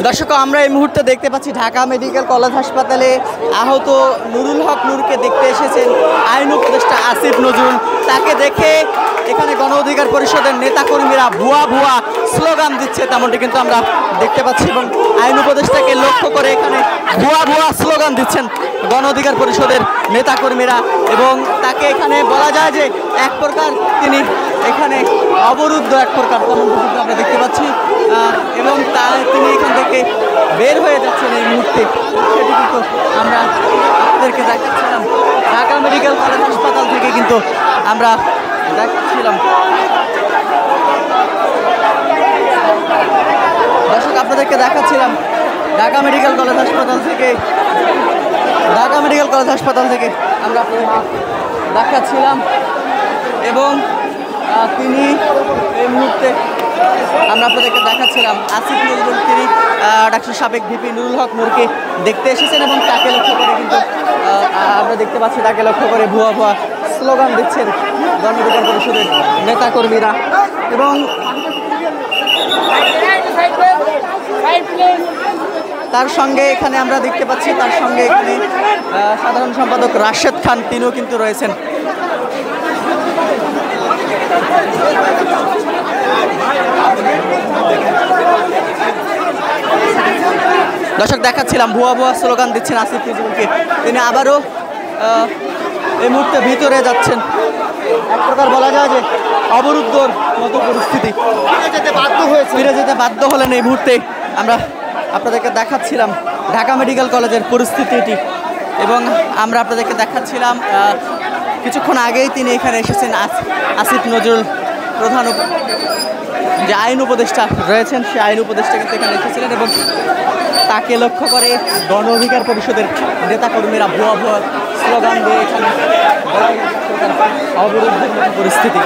দর্শক, আমরা এই মুহূর্তে দেখতে পাচ্ছি ঢাকা মেডিকেল কলেজ হাসপাতালে আহত নুরুল হক নূরকে দেখতে এসেছেন আইন উপদেষ্টা আসিফ নজরুল। তাকে দেখে এখানে গণ অধিকার পরিষদের নেতাকর্মীরা ভুয়া ভুয়া স্লোগান দিচ্ছে, তেমনটি কিন্তু আমরা দেখতে পাচ্ছি। এবং আইন উপদেষ্টাকে লক্ষ্য করে এখানে ভুয়া ভুয়া স্লোগান দিচ্ছেন গণ অধিকার পরিষদের নেতাকর্মীরা। এবং তাকে এখানে বলা যায় যে এক প্রকার তিনি এখানে অবরুদ্ধ, এক প্রকার তেমনটি কিন্তু আমরা দেখতে পাচ্ছি। এবং তিনি এখান থেকে বের হয়ে যাচ্ছেন এই মুহূর্তে, সেটি কিন্তু আমরা আপনাদেরকে দেখাচ্ছিলাম। ঢাকা মেডিকেল কলেজ হাসপাতাল থেকে কিন্তু আমরা দেখাচ্ছিলাম। দর্শক, আপনাদেরকে দেখাচ্ছিলাম ঢাকা মেডিকেল কলেজ হাসপাতাল থেকে আমরা দেখাচ্ছিলাম। এবং তিনি এই মুহূর্তে আমরা আপনাদেরকে দেখাচ্ছিলাম আসিফ নজরুল, তিনি ডাক্তার সাবেক ভিপি নুরুল হক নূরকে দেখতে এসেছেন এবং তাকে লক্ষ্য করে কিন্তু আমরা দেখতে পাচ্ছি তাকে লক্ষ্য করে ভুয়া ভুয়া স্লোগান দিচ্ছেন গণ অধিকার পরিষদের নেতাকর্মীরা। এবং তার সঙ্গে এখানে আমরা দেখতে পাচ্ছি তার সঙ্গে এখানে সাধারণ সম্পাদক রাশেদ খান, তিনিও কিন্তু রয়েছেন। দর্শক, দেখাচ্ছিলাম ভুয়া ভুয়া স্লোগান দিচ্ছেন আসিফ নজরুলকে, তিনি আবারও এই মুহূর্তে ভিতরে যাচ্ছেন। এক প্রকার বলা যায় যে অবরুদ্ধর মতো পরিস্থিতি, ফিরে যেতে বাধ্য হলেন। এই মুহূর্তে আমরা আপনাদেরকে দেখাচ্ছিলাম ঢাকা মেডিকেল কলেজের পরিস্থিতিটি। এবং আমরা আপনাদেরকে দেখাচ্ছিলাম কিছুক্ষণ আগেই তিনি এখানে এসেছেন আসিফ নজরুল, প্রধান যে আইন উপদেষ্টা রয়েছেন, সেই আইন উপদেষ্টা কিন্তু এখানে এসেছিলেন। এবং তাকে লক্ষ্য করে গণ অধিকার পরিষদের নেতাকর্মীরা ভুয়া ভুয়া স্লোগান দিয়ে এখানে অবরুদ্ধের মতো পরিস্থিতি।